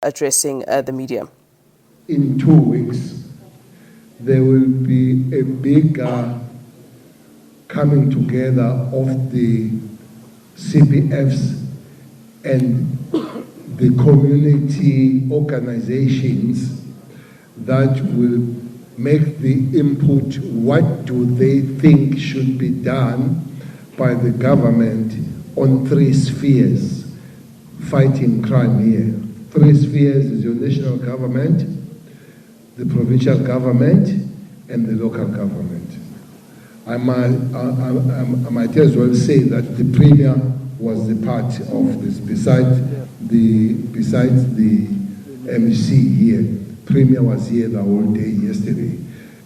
addressing the media. In 2 weeks, there will be a big coming together of the CPFs and the community organizations that will make the input. What do they think should be done by the government on 3 spheres fighting crime here? 3 spheres is your national government, the provincial government, and the local government. I might as well say that the Premier was the part of this, besides the MC here. Premier was here the whole day yesterday.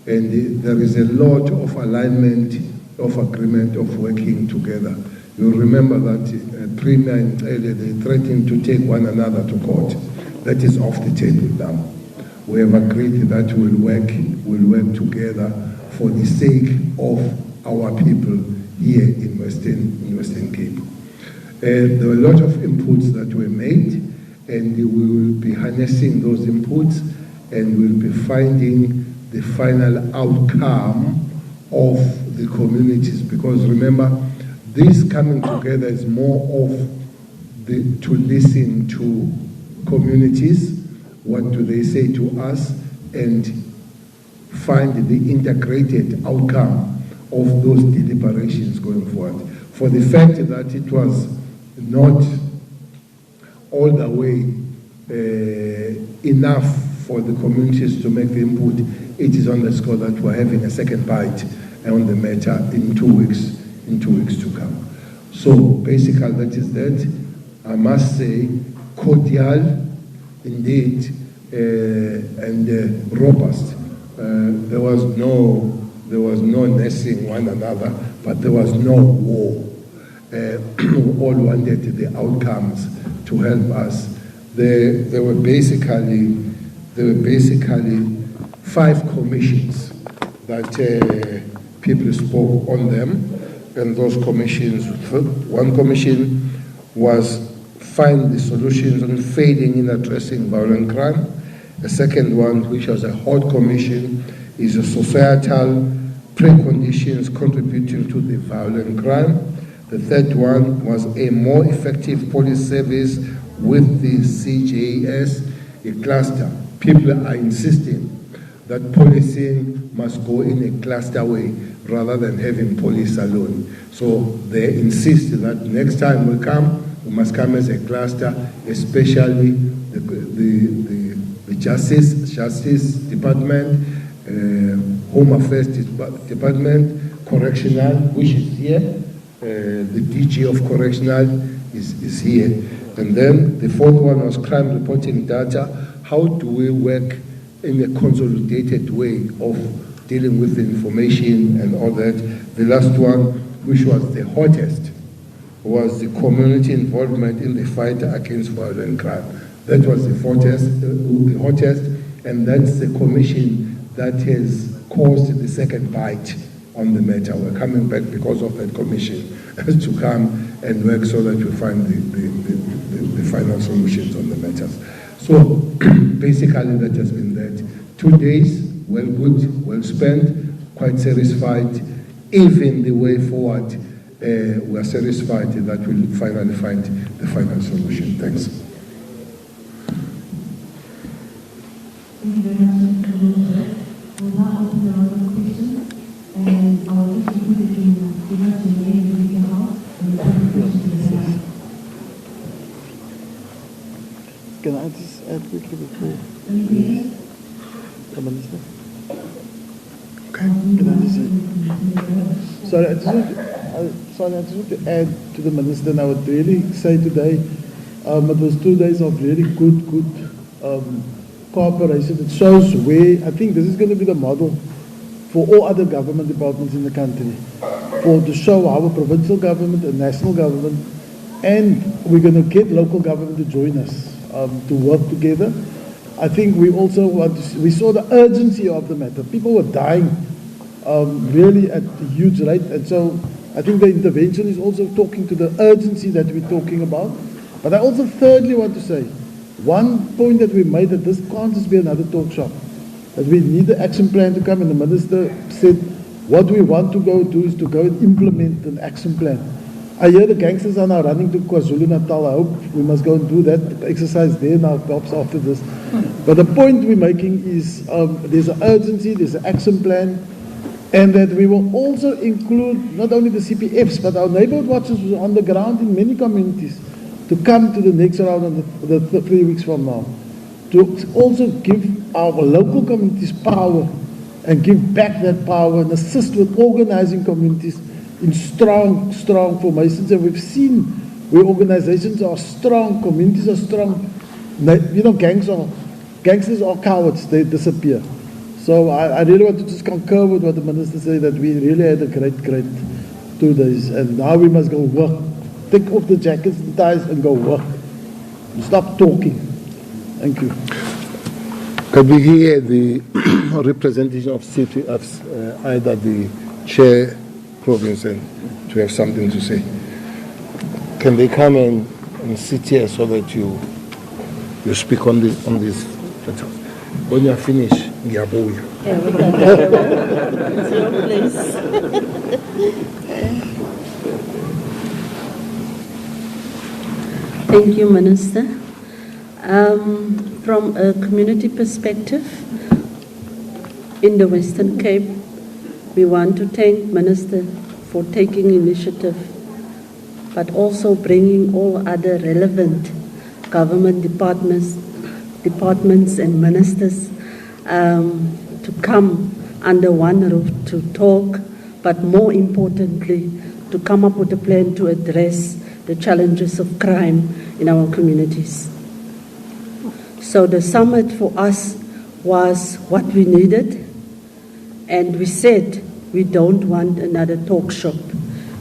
And there is a lot of alignment, of agreement, of working together. You'll remember that Premier and they threatened to take one another to court. That is off the table now. We have agreed that we'll work together for the sake of our people here in Western Cape. There were a lot of inputs that were made, and we will be harnessing those inputs, and we'll be finding the final outcome of the communities. Because remember, this coming together is more of to listen to communities, what do they say to us, and find the integrated outcome of those deliberations going forward. For the fact that it was not all the way enough for the communities to make the input, it is on the score that we're having a second bite on the matter in 2 weeks to come. So basically that is that. I must say, cordial indeed, and robust. There was no nursing one another, but there was no war. All wanted the outcomes to help us. There were basically 5 commissions that people spoke on them, and those commissions. One commission was find the solutions on failing in addressing violent crime. The second one, which was a hot commission, is a societal preconditions contributing to the violent crime. The third one was a more effective police service with the CJS, a cluster. People are insisting that policing must go in a cluster way rather than having police alone. So they insist that next time we come, we must come as a cluster, especially the Justice Department, Home Affairs Department, Correctional, which is here, the DG of Correctional is here. And then the fourth one was crime reporting data. How do we work in a consolidated way of dealing with the information and all that? The last one, which was the hottest, was the community involvement in the fight against violent crime. That was the hottest, and that's the commission that has caused the second bite on the matter. We're coming back because of that commission to come and work so that we find the final solutions on the matters. So basically that has been that. 2 days, well good, well spent, quite satisfied. Even the way forward, we are satisfied that we'll finally find the final solution. Thanks. Thank you very much, Mr. We'll now open the round of questions, and I will just repeat again, give us your name, your legal house, and the question to the side. Can I just add quickly before? The Minister? Okay. Can I just say? Sorry, I just want to add to the Minister, and I would really say today, it was 2 days of really good cooperation. It shows where, I think this is going to be the model for all other government departments in the country, to show how a provincial government, a national government, and we're going to get local government to join us to work together. I think we also we saw the urgency of the matter. People were dying really at a huge rate, and so I think the intervention is also talking to the urgency that we're talking about. But I also thirdly want to say, One point that we made, that this can't just be another talk shop, that we need the action plan to come, and the minister said what we want to go do is to go and implement an action plan. I hear the gangsters are now running to KwaZulu-Natal. I hope we must go and do that exercise there now, perhaps after this. But the point we're making is there's an urgency, there's an action plan, and that we will also include not only the CPFs, but our neighborhood watchers who are on the ground in many communities to come to the next round of the 3 weeks from now, to also give our local communities power and give back that power and assist with organizing communities in strong formations. And we've seen where organizations are strong, communities are strong. You know, gangsters are cowards, they disappear. So I really want to just concur with what the minister said, that we really had a great 2 days, and now we must go work. Take off the jackets and ties and go work. Stop talking. Thank you. Can we hear the representation of CPFs, either the chair, province, and to have something to say? Can they come and sit here so that you speak on this? When you are finished, Ngiyabuya. It's your place. Thank you, Minister. From a community perspective, in the Western Cape, we want to thank Minister for taking initiative, but also bringing all other relevant government departments and ministers to come under one roof to talk, but more importantly, to come up with a plan to address the challenges of crime in our communities. So the summit for us was what we needed, and we said we don't want another talk shop.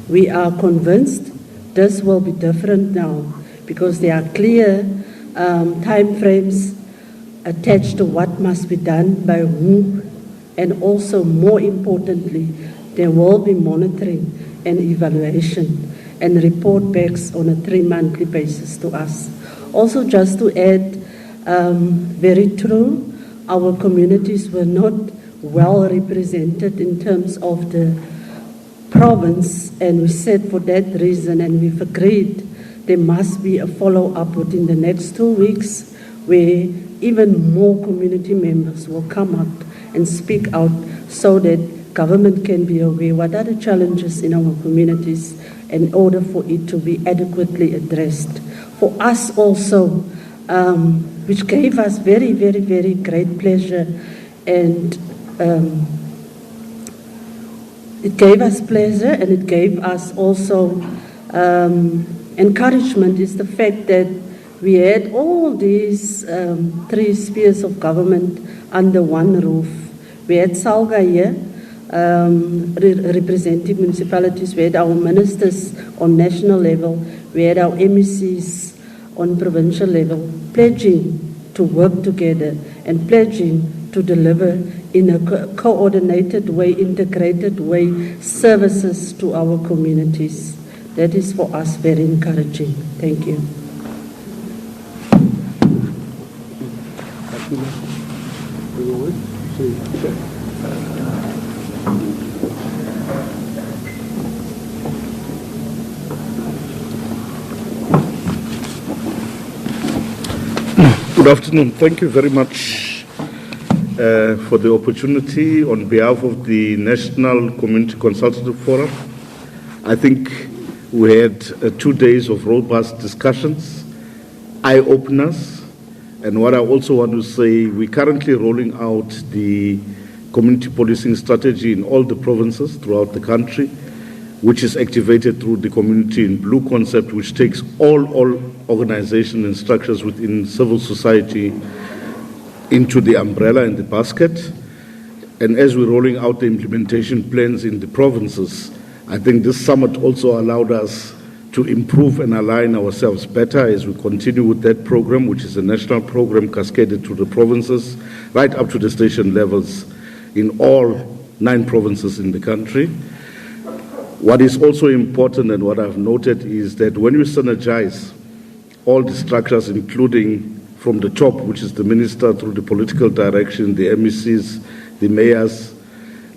We are convinced this will be different now, because there are clear time frames attached to what must be done by who, and also more importantly, there will be monitoring and evaluation and report backs on a 3-monthly basis to us. Also, just to add, very true, our communities were not well represented in terms of the province, and we said for that reason, and we've agreed, there must be a follow-up within the next 2 weeks where even more community members will come up and speak out so that government can be aware what are the challenges in our communities in order for it to be adequately addressed. For us also, which gave us very, very, very great pleasure, and it gave us pleasure and it gave us also encouragement, is the fact that we had all these 3 spheres of government under one roof. We had Salga here, representing municipalities. We had our ministers on national level. We had our MECs on provincial level, pledging to work together and pledging to deliver in a coordinated way, integrated way, services to our communities. That is for us very encouraging. Thank you. Good afternoon. Thank you very much for the opportunity on behalf of the National Community Consultative Forum. I think we had 2 days of robust discussions, eye-openers, and what I also want to say, we're currently rolling out the community policing strategy in all the provinces throughout the country, which is activated through the Community in Blue concept, which takes all organizations and structures within civil society into the umbrella and the basket. And as we're rolling out the implementation plans in the provinces, I think this summit also allowed us to improve and align ourselves better as we continue with that program, which is a national program cascaded to the provinces, right up to the station levels in all 9 provinces in the country. What is also important and what I've noted is that when we synergize all the structures, including from the top, which is the minister, through the political direction, the MECs, the mayors,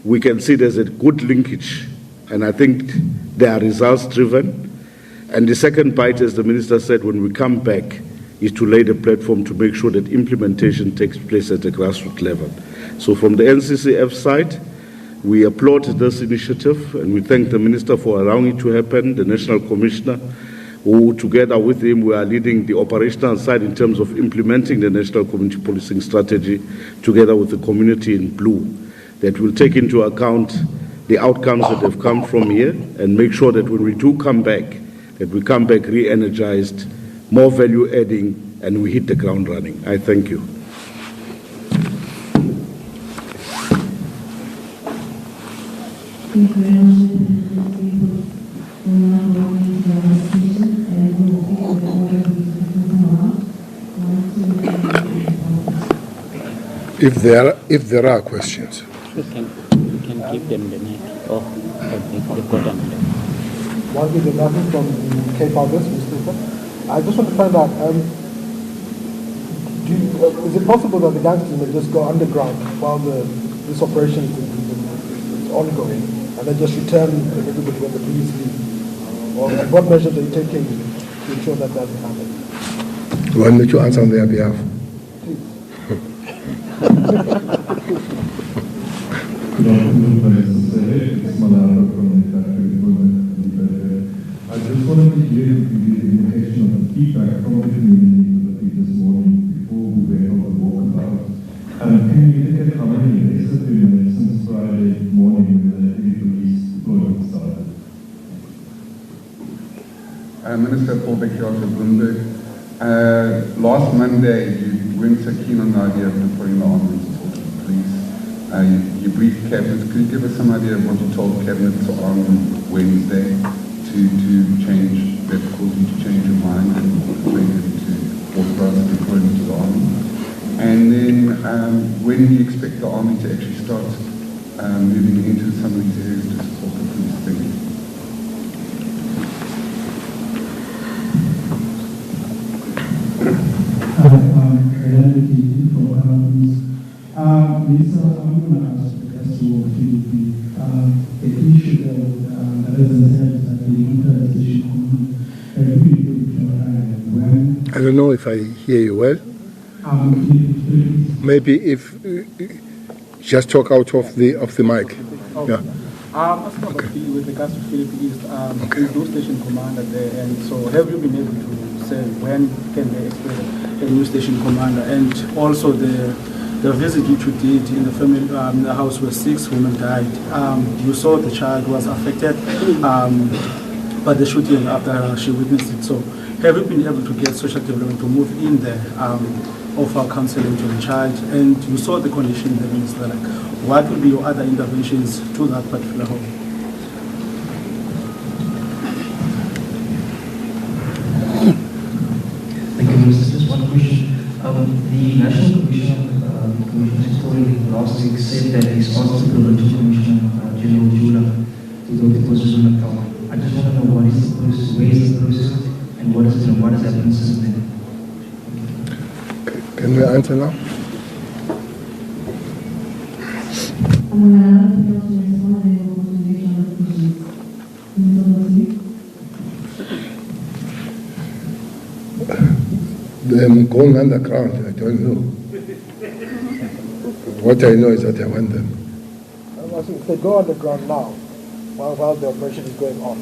we can see there's a good linkage. And I think they are results-driven. And the second bite, as the minister said, when we come back, is to lay the platform to make sure that implementation takes place at the grassroots level. So from the NCCF side, we applaud this initiative, and we thank the minister for allowing it to happen, the National Commissioner, who together with him we are leading the operational side in terms of implementing the National Community Policing Strategy together with the community in blue, that will take into account the outcomes that have come from here and make sure that when we do come back, that we come back re-energized, more value adding, and we hit the ground running. I thank you. Thank you very much. If there are questions. You can give them the mic. Oh, the button. One is Nafi from the Cape August newspaper. I just want to find out, is it possible that the gangsters may just go underground while this operation is ongoing, and then just return a little bit when the police leave? Or what measures are you taking to ensure that doesn't happen? Why don't you answer on their behalf? I just wanted to hear if you give an indication of the feedback from the community this morning before we went on the walkabout. Can you indicate how many arrests have been made since Friday morning when the heavy police deployment started? Minister Paul Beckyard of Bloomberg. Last Monday, you weren't so keen on the idea of deploying the army to talk to the police. You briefed Cabinet. Could you give us some idea of what you told Cabinet on Wednesday to change, that caused you to change your mind and persuade them to authorize the deployment to the army? And then when do you expect the army to actually start moving into some of these areas to support the police? Thank you. Lisa, I'm going to ask the question of the issue that residents have that the Inter-Station Command I don't know if I hear you well. Maybe if just talk out of the mic. Okay. Yeah. Asking about with regards to Philip East, there's no station commander there, and so have you been able to say when can they expect a new station commander? And also the visit which you did in the family, the house where 6 women died. You saw the child was affected by the shooting after she witnessed it. So have you been able to get social development to move in there, offer counseling to the child? And you saw the condition in the minister. Like, what will be your other interventions to that particular home? Thank you, Minister. Just one question. The National Commission last week said that he's asked the Provincial Commissioner, General Jula, to go to KwaZulu-Natal. I just want to know what is the process, where is the process, and what has happened since then? Can we answer now? Them going underground, I don't know. What I know is that I want them. If they go underground now, while the operation is going on,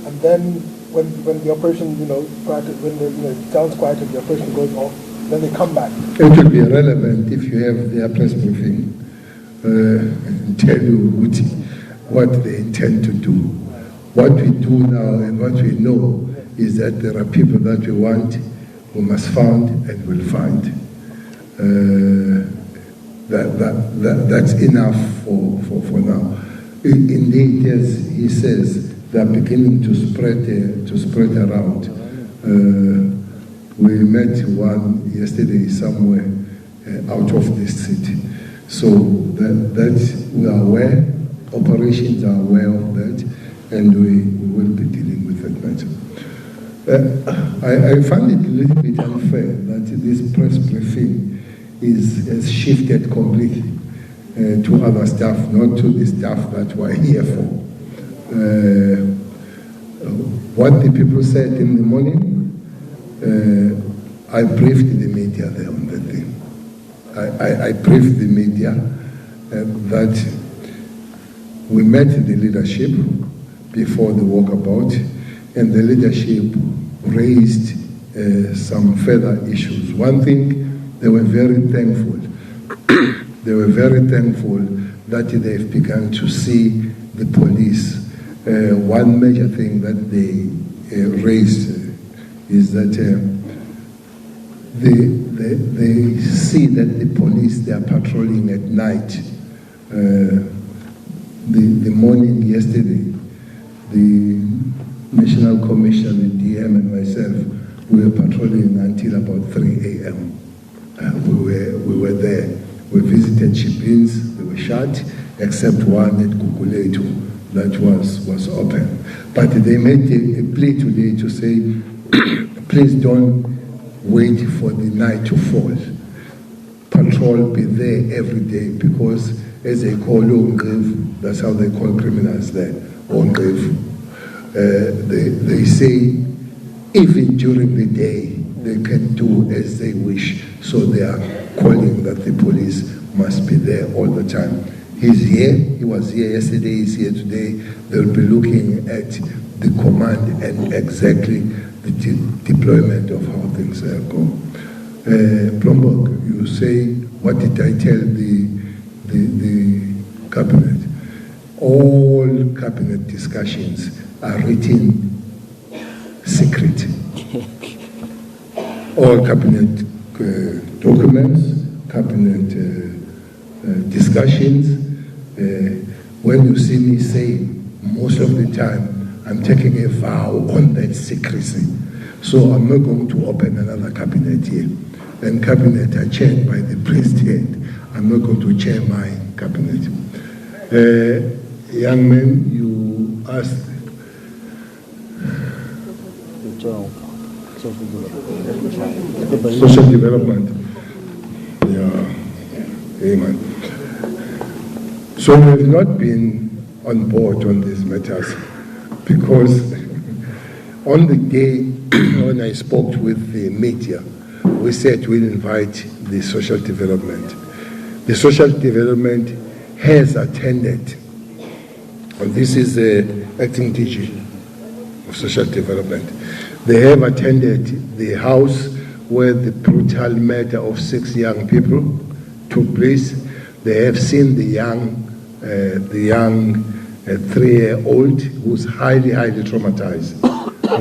and then when the operation, it sounds quiet and the operation goes off, then they come back. It will be relevant if you have their press briefing and tell you what they intend to do. What we do now and what we know is that there are people that we want, we must find and will find. That's enough for now. Indeed, as he says, they are beginning to spread around. We met one yesterday somewhere out of this city. So that we are aware, operations are aware of that, and we will be dealing with that matter. I find it a little bit unfair that this press briefing has shifted completely to other staff, not to the staff that we're here for. What the people said in the morning, I briefed the media there on that thing. I briefed the media that we met the leadership before the walkabout, and the leadership raised some further issues. One thing, they were very thankful. They were very thankful that they've begun to see the police. One major thing that they raised is that they see that the police, they are patrolling at night. The morning yesterday, the National Commissioner, the DM and myself, we were patrolling until about 3 a.m. We were there. We visited Chipins, they were shut, except one at Kukuletu that was open. But they made a plea today to say, please don't wait for the night to fall. Patrol, be there every day, because as they call Ongriv, that's how they call criminals there, Ongriv. They say even during the day they can do as they wish, so they are calling that the police must be there all the time. He's here, he was here yesterday, he's here today. They'll be looking at the command and exactly the deployment of how things go. Plomberg, you say, what did I tell the cabinet? All cabinet discussions are written secret. All cabinet documents, cabinet discussions. When you see me say, most of the time, I'm taking a vow on that secrecy. So I'm not going to open another cabinet here. And cabinet are chaired by the president. I'm not going to chair my cabinet. Young man, you asked. Social development. Yeah. Amen. So we've not been on board on these matters because on the day when I spoke with the media, we said we'll invite the social development. The social development has attended, and this is the acting DG of social development. They have attended the house where the brutal murder of 6 young people took place. They have seen the young 3-year-old who's highly traumatized,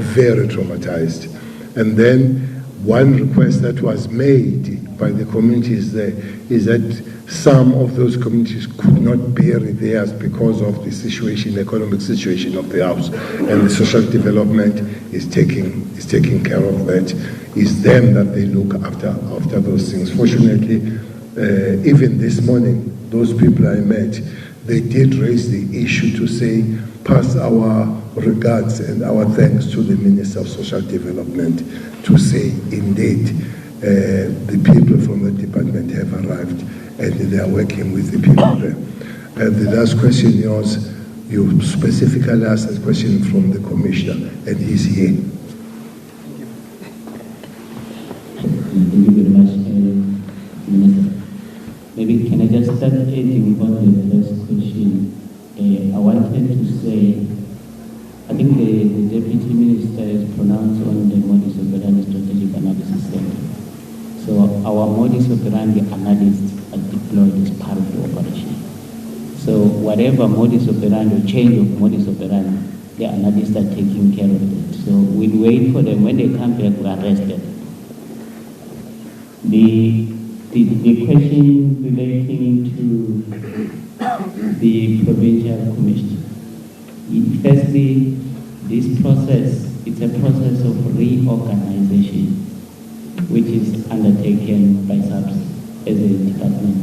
very traumatized. And then one request that was made by the communities there is that some of those communities could not bury theirs because of the situation, economic situation of the house, and the social development is taking care of that. It's them that they look after those things. Fortunately, even this morning, those people I met, they did raise the issue to say, pass our regards and our thanks to the Minister of Social Development to say, indeed, the people from the department have arrived and they are working with the people there. And the last question yours, you specifically asked a question from the Commissioner, and he's here. Thank you very much, Minister. Maybe can I just start adding on the first question? I wanted to say, I think the Deputy Minister has pronounced on the modus operandi strategic analysis center. So our modus operandi analysts are deployed as part of the operation. So whatever modus operandi or change of modus operandi, the analysts are taking care of it. So we'll wait for them. When they come back, we arrest them. The question relating to the provincial commission. Firstly, this process, it's a process of reorganization, which is undertaken by SABC as a department.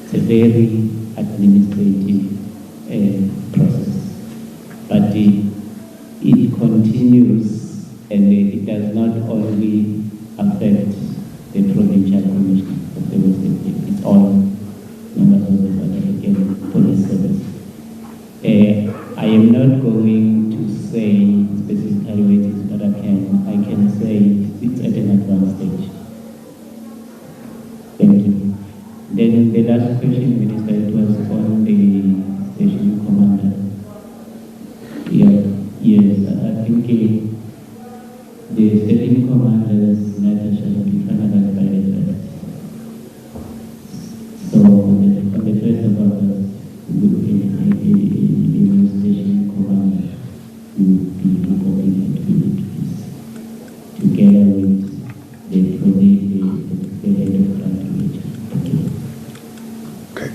It's a very administrative process, but it continues and it Thank you. Then the last question, Minister, it was on the station commander. Yes, I think the station commander's matter shall be finalized by the first. So on the 1st of August, the new station commander will be reporting at village peace, together with the head of country. Thank you. Okay.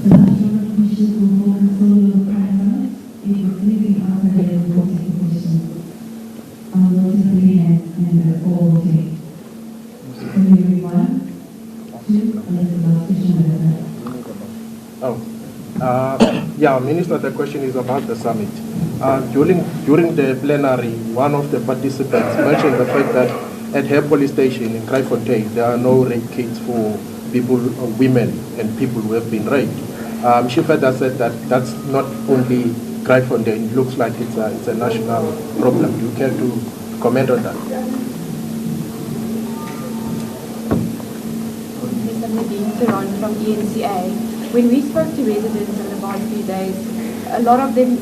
The last one question will control your price. If you're clearly answer the voting question, noticeably and all voting. Can you read 1, 2, and then the last question? Yeah, Minister, the question is about the summit. During the plenary, one of the participants mentioned the fact that at her police station in Kraaifontein, there are no rape kits for people, women and people who have been raped. She further said that that's not only Kraaifontein, it looks like it's a national problem. Do you care to comment on that? Mr. Nadine Turan from ENCA. When we spoke to residents over the past few days, a lot of them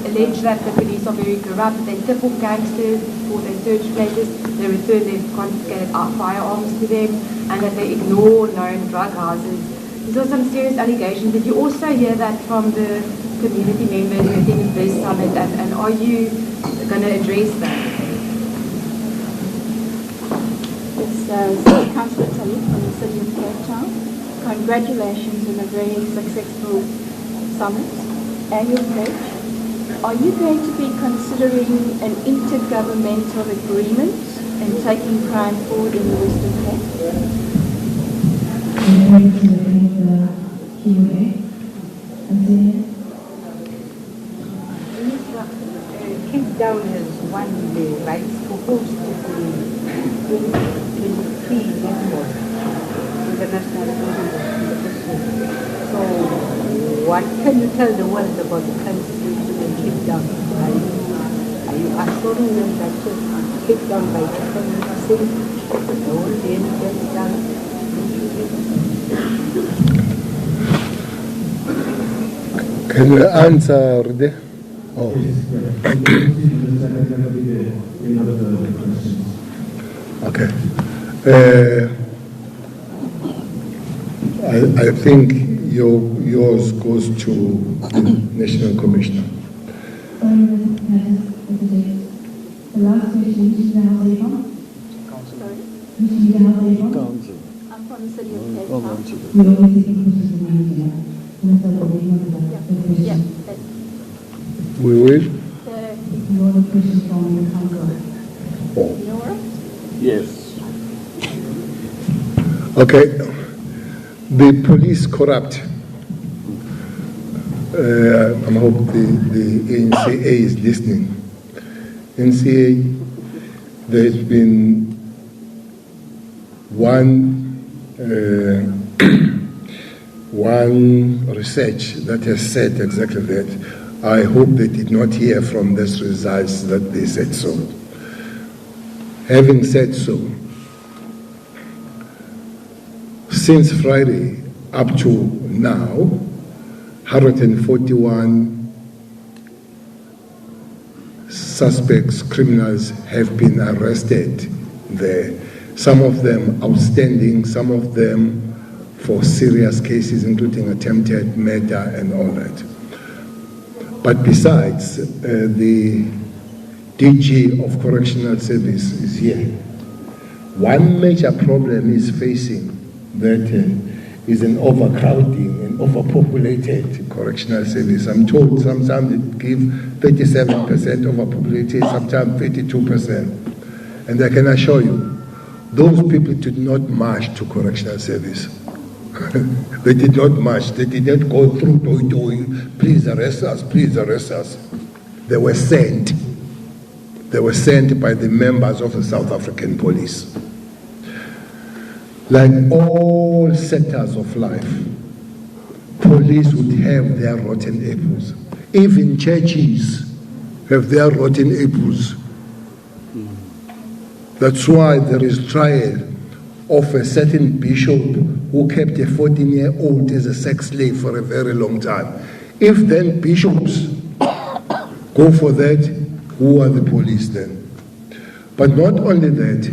allege that the police are very corrupt. They tip off gangsters before they search places. They return their confiscated firearms to them, and that they ignore known drug houses. These are some serious allegations. Did you also hear that from the community members who attended this summit, and are you going to address that? It's Councillor Talib from the City of Cape Town. Congratulations on a very successful summit, annual pledge. Are you going to be considering an intergovernmental agreement and taking crime forward in the Western Cape? Cape Town has won the rights to host the 2023 netball. International So, what can you tell the world about the current situation in Cape Town? Are you assuring them that Cape Town by 2026 there won't be any Cape Town? Can you answer, Rudy? Oh. Okay. I think yours goes to the National Commissioner. The last question, which is the House of Which is the House of Council. I'm from the City of Cape Town. We always take questions from the media. Yeah. We will? You want a question from the council? Oh. Yes. Okay. The police corrupt. I hope the NCA is listening. NCA, there's been one research that has said exactly that. I hope they did not hear from these results that they said so. Having said so, since Friday up to now, 141 suspects, criminals have been arrested there. Some of them outstanding, some of them for serious cases, including attempted murder and all that. But besides, the DG of Correctional Service is here. One major problem is facing that is an overcrowding and overpopulated correctional service. I'm told sometimes it gives 37% overpopulated, sometimes 32%. And I can assure you, those people did not march to correctional service. They did not march. They did not go through doing, please arrest us, please arrest us. They were sent. They were sent by the members of the South African police. Like all sectors of life, police would have their rotten apples. Even churches have their rotten apples. That's why there is trial of a certain bishop who kept a 14-year-old as a sex slave for a very long time. If then bishops go for that, who are the police then? But not only that,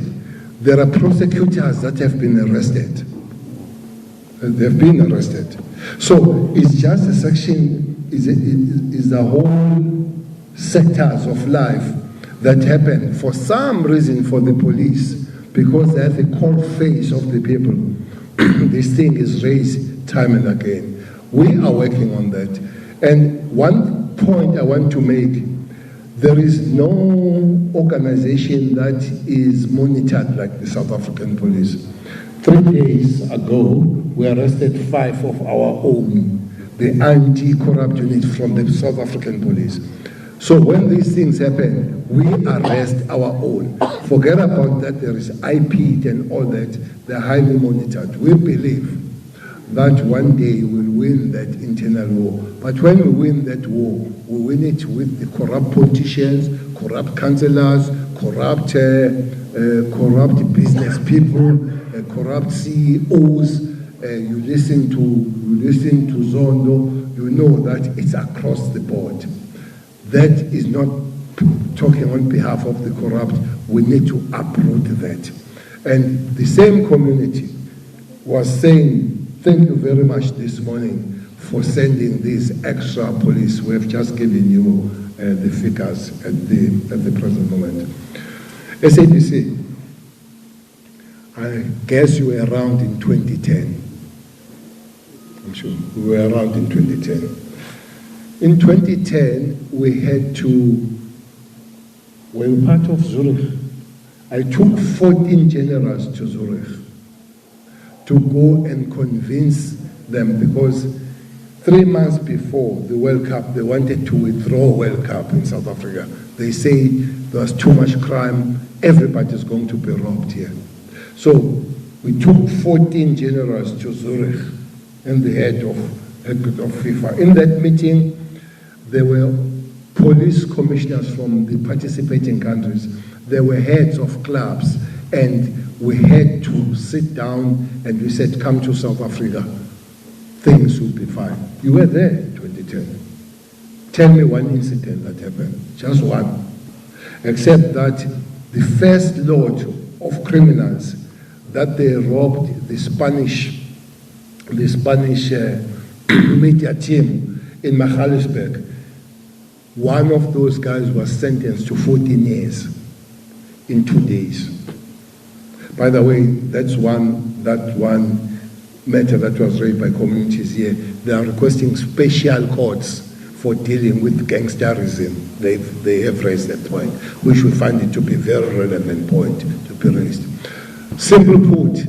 there are prosecutors that have been arrested. They've been arrested. So it's just a section, is the whole sectors of life that happen for some reason for the police, because they're the cold face of the people. This thing is raised time and again. We are working on that. And one point I want to make, there is no organization that is monitored like the South African police. 3 days ago, we arrested 5 of our own, the anti-corrupt unit from the South African police. So when these things happen, we arrest our own. Forget about that there is IP and all that. They're highly monitored. We believe that one day we'll win that internal war. But when we win that war, we win it with the corrupt politicians, corrupt councillors, corrupt business people, corrupt CEOs. You listen to Zondo, you know that it's across the board. That is not talking on behalf of the corrupt. We need to uproot that. And the same community was saying, thank you very much this morning for sending these extra police. We have just given you the figures at the present moment. SABC, I guess you were around in 2010. I'm sure we were around in 2010. In 2010, we had to, we were part of Zurich. I took 14 generals to Zurich to go and convince them, because 3 months before the World Cup, they wanted to withdraw World Cup in South Africa. They say there was too much crime, everybody's going to be robbed here. So we took 14 generals to Zurich and the head of FIFA. In that meeting, there were police commissioners from the participating countries. There were heads of clubs, and we had to sit down and we said, come to South Africa. Things will be fine. You were there in 2010. Tell me one incident that happened. Just one. Except that the first lot of criminals that they robbed the Spanish media team in Magaliesberg, one of those guys was sentenced to 14 years in 2 days. By the way, that one matter that was raised by communities here. They are requesting special courts for dealing with gangsterism. They have raised that point, which we find it to be a very relevant point to be raised. Simply put,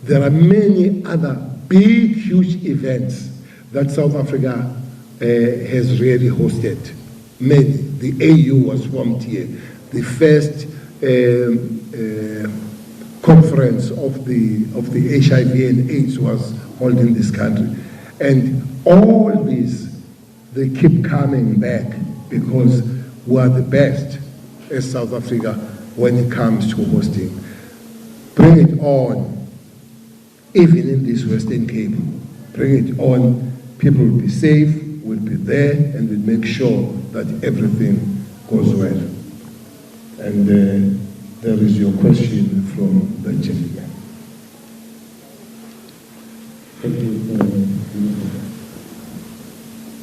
there are many other big, huge events that South Africa has really hosted. Many. The AU was formed here. The first conference of the HIV and AIDS was held in this country. And all these, they keep coming back because we are the best as South Africa when it comes to hosting. Bring it on, even in this Western Cape. Bring it on. People will be safe, will be there, and we'll make sure that everything goes well. And there is your question from the gentleman. Thank you,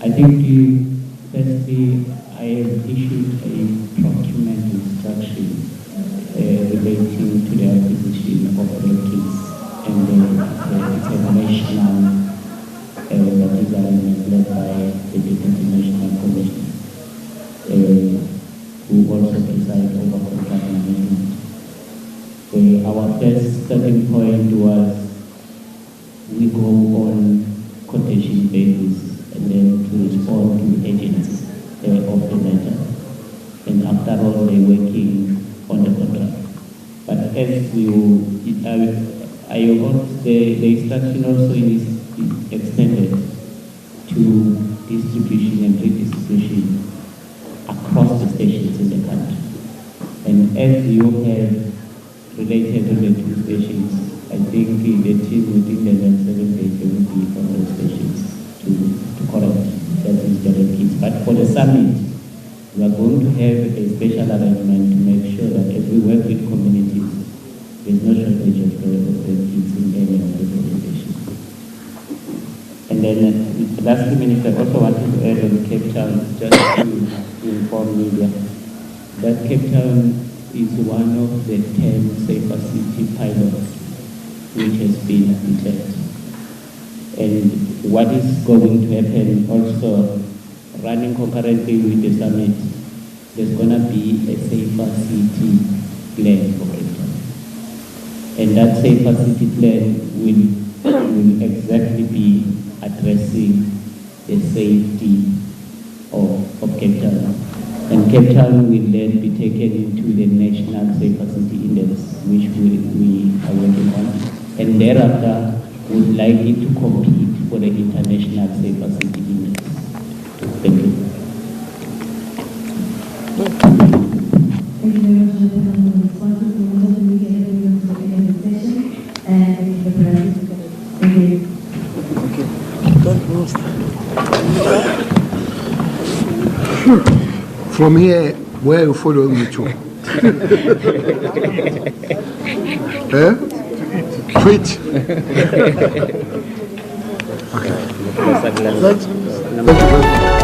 I think firstly, I have issued a procurement instruction relating to the acquisition of kits and the international that is led by the Deputy National Commissioner, who also preside over contract management. Our first starting point was we go on quotation basis and then to respond to agents of the matter. And after all, they're working on the contract. But as the instruction also is extended to distribution and redistribution across the stations in the country. And as you have related to the two stations, I think the team within the next 7 days they will be on those stations to correct that misdirect kids. But for the summit, we are going to have a special arrangement to make sure that as we work with communities, there's no shortage of the kids in any of the police stations. And then lastly, Minister, I also wanted to add on Cape Town, just to inform media, that Cape Town is one of the 10 safer city pilots which has been declared. And what is going to happen also, running concurrently with the summit, there's going to be a safer city plan for Cape Town. And that safer city plan will exactly be addressing the safety of Cape Town. And Cape Town will then be taken into the National Safer City Index, which we are working on. And thereafter, we would like it to compete for the International Safer City Index. Thank you. Thank you very much for the responses. We will hopefully get everyone to the end of the session and the president. Thank you. From here, where are you following me to? Tweet. Okay. Thank you very much.